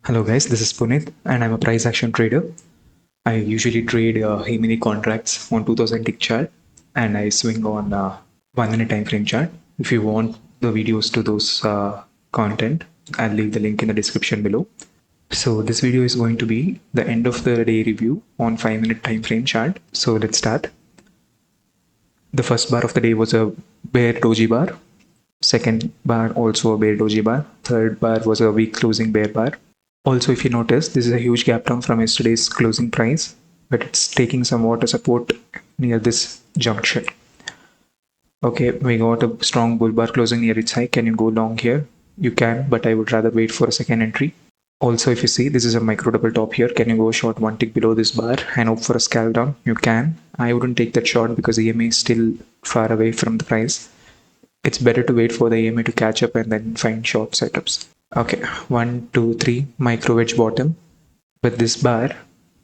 Hello guys, this is Puneet and I'm a price action trader. I usually trade Emini contracts on 2000 tick chart and I swing on 1 minute time frame chart. If you want the videos to those content, I'll leave the link in the description below. So this video is going to be the end of the day review on 5 minute time frame chart. So let's start. The first bar of the day was a bear doji bar. Second bar also a bear doji bar. Third bar was a weak closing bear bar. Also, if you notice, this is a huge gap down from yesterday's closing price, but it's taking some water support near this junction. Okay, we got a strong bull bar closing near its high. Can you go long here? You can, but I would rather wait for a second entry. Also, if you see, this is a micro double top here. Can you go short one tick below this bar and hope for a scalp down? You can. I wouldn't take that short because EMA is still far away from the price. It's better to wait for the EMA to catch up and then find short setups. Okay, 1, 2, 3, micro wedge bottom. But this bar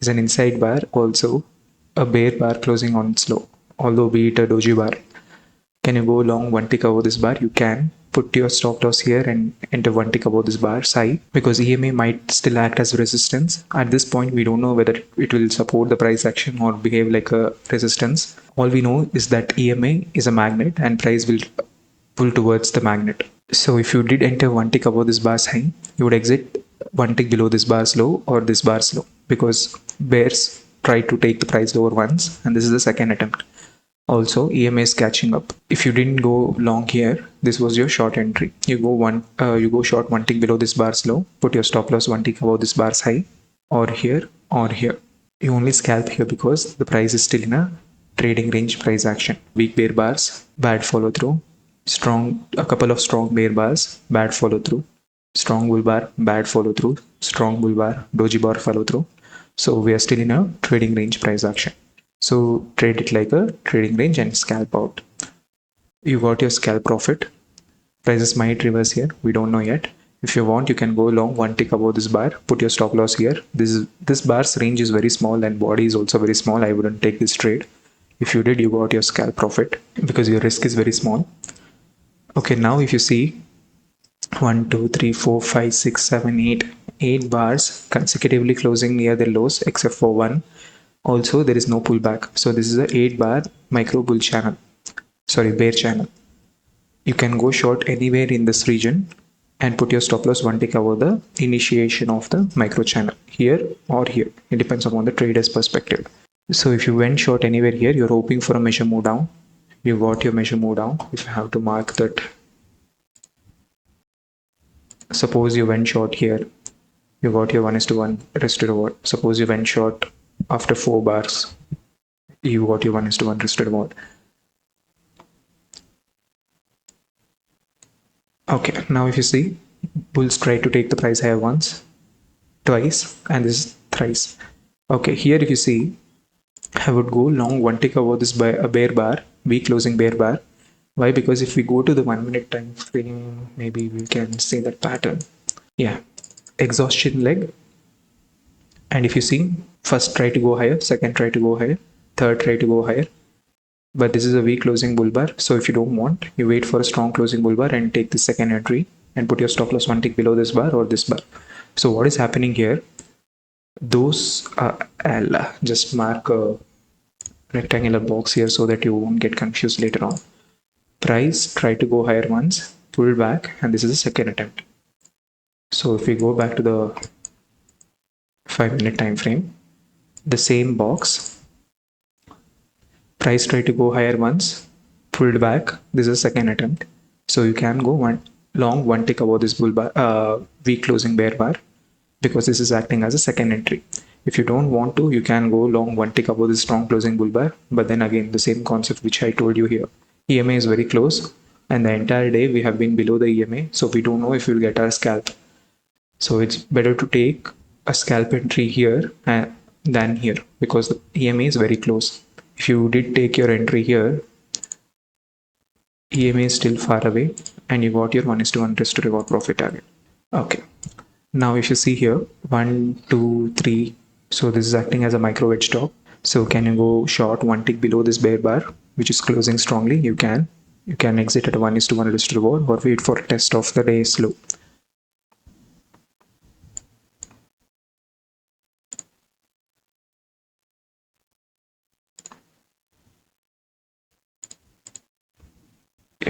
is an inside bar, also a bear bar closing on its low, although be it a doji bar. Can you go long one tick above this bar? You can. Put your stop loss here and enter one tick above this bar side because EMA might still act as resistance. At this point, we don't know whether it will support the price action or behave like a resistance. All we know is that EMA is a magnet and price will pull towards the magnet. So if you did enter one tick above this bar's high, you would exit one tick below this bar's low or this bar's low because bears tried to take the price lower once and this is the second attempt. Also, EMA is catching up. If you didn't go long here, this was your short entry. You go short one tick below this bar's low, put your stop loss one tick above this bar's high, or here or here. You only scalp here because the price is still in a trading range price action. Weak bear bars, bad follow through. A couple of strong bear bars, bad follow through. Strong bull bar, bad follow through. Strong bull bar, doji bar follow through. So we are still in a trading range price action. So trade it like a trading range and scalp out. You got your scalp profit. Prices might reverse here. We don't know yet. If you want, you can go long one tick above this bar. Put your stop loss here. This bar's range is very small and body is also very small. I wouldn't take this trade. If you did, you got your scalp profit because your risk is very small. Okay, now if you see 1, 2, 3, 4, 5, 6, 7, 8, 8 bars consecutively closing near their lows except for one. Also, there is no pullback. So this is a 8 bar micro bull channel. Sorry, bear channel. You can go short anywhere in this region and put your stop loss one tick over the initiation of the micro channel here or here. It depends upon the trader's perspective. So if you went short anywhere here, you're hoping for a measure move down. You got your measure move down. If you have to mark that, suppose you went short here, you got your 1:1 risk to reward. Suppose you went short after 4 bars, you got your 1:1 risk to reward. Okay, now if you see, bulls try to take the price higher once, twice, and this is thrice. Okay, here if you see, I would go long one tick over this by a bear bar, weak closing bear bar. Why? Because if we go to the 1 minute time frame, maybe we can see that pattern. Yeah, exhaustion leg. And if you see, first try to go higher, second try to go higher, third try to go higher. But this is a weak closing bull bar. So if you don't want, you wait for a strong closing bull bar and take the second entry and put your stop loss one tick below this bar or this bar. So what is happening here? Those I'll just mark a rectangular box here so that you won't get confused later on. Price try to go higher once, pull back, and this is the second attempt. So if we go back to the 5 minute time frame, the same box, price try to go higher once, pulled back, this is a second attempt. So you can go long one tick above this bull bar, weak closing bear bar, because this is acting as a second entry. If you don't want to, you can go long one tick above this strong closing bull bar, but then again the same concept which I told you here. EMA is very close and the entire day we have been below the EMA, so we don't know if we'll get our scalp. So it's better to take a scalp entry here than here because the EMA is very close. If you did take your entry here, EMA is still far away and you got your 1:1 risk to reward profit target. Okay. Now if you see here, 1, 2, 3, so this is acting as a micro wedge top. So can you go short one tick below this bear bar, which is closing strongly? You can. You can exit at a 1:1 risk to reward or wait for a test of the day's low.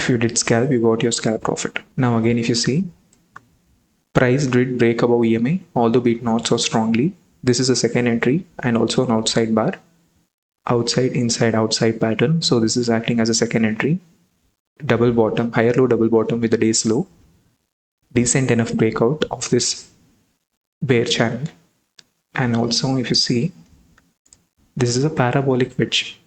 If you did scalp, you got your scalp profit. Now again, if you see, price did break above EMA, although beat not so strongly. This is a second entry and also an outside bar, outside, inside, outside pattern. So this is acting as a second entry. Double bottom, higher low, double bottom with the day's low. Decent enough breakout of this bear channel. And also, if you see, this is a parabolic wedge.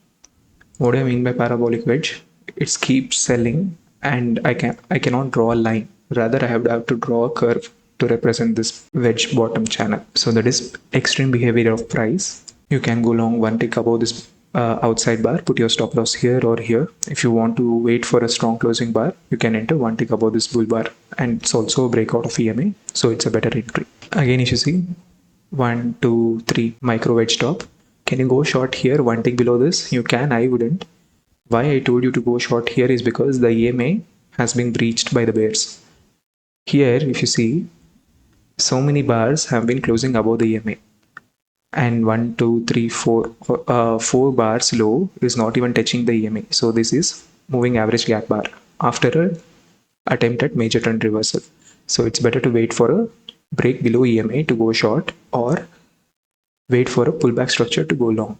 What do I mean by parabolic wedge? It keeps selling, and I cannot draw a line. Rather, I have to draw a curve to represent this wedge bottom channel. So that is extreme behavior of price. You can go long one tick above this outside bar, put your stop loss here or here. If you want to wait for a strong closing bar, you can enter one tick above this bull bar, and it's also a breakout of EMA, so it's a better entry. Again, if you see 1, 2, 3 micro wedge top, can you go short here one tick below this? You can. I wouldn't. Why I told you to go short here is because the EMA has been breached by the bears. Here, if you see, so many bars have been closing above the EMA, and 1, 2, 3, 4, 4 bars low is not even touching the EMA. So this is moving average gap bar after a attempt at major trend reversal. So it's better to wait for a break below EMA to go short, or wait for a pullback structure to go long.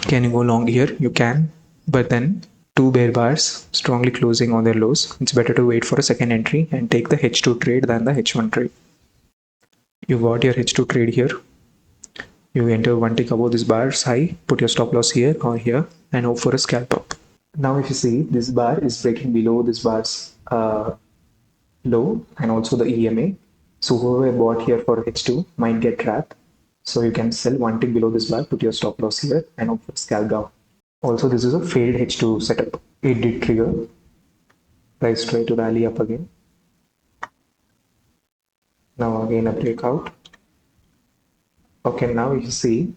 Can you go long here? You can, but then two bear bars strongly closing on their lows. It's better to wait for a second entry and take the H2 trade than the H1 trade. You got your H2 trade here. You enter one tick above this bar's high, put your stop loss here or here, and hope for a scalp up. Now, if you see, this bar is breaking below this bar's low and also the EMA. So whoever bought here for H2 might get trapped. So you can sell one tick below this bar, put your stop loss here, and hope for scalp down. Also, this is a failed H2 setup. It did trigger. Price try to rally up again. Now again a breakout. Okay, now you see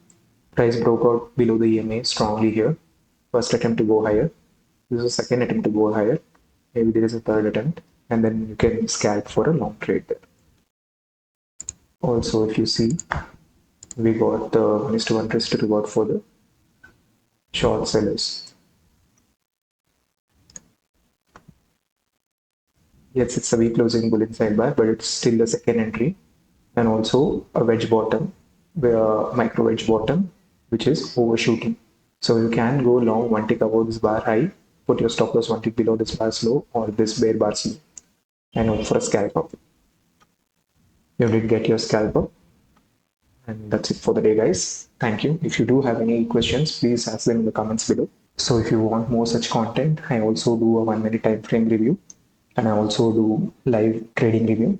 price broke out below the EMA strongly here. First attempt to go higher. This is a second attempt to go higher. Maybe there is a third attempt, and then you can scalp for a long trade there. Also, if you see, we got the 1:1 risk to reward for the short sellers. Yes, it's a weak closing bull inside bar, but it's still a second entry, and also a wedge bottom, micro wedge bottom, which is overshooting. So you can go long one tick above this bar high, put your stop loss one tick below this bar's low or this bear bar's low, and hope for a scalp up. You did get your scalp up, and that's it for the day, guys. Thank you. If you do have any questions, please ask them in the comments below. So if you want more such content, I also do a 1 minute time frame review, and I also do live trading review.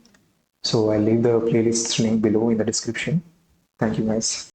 So I'll leave the playlist link below in the description. Thank you, guys.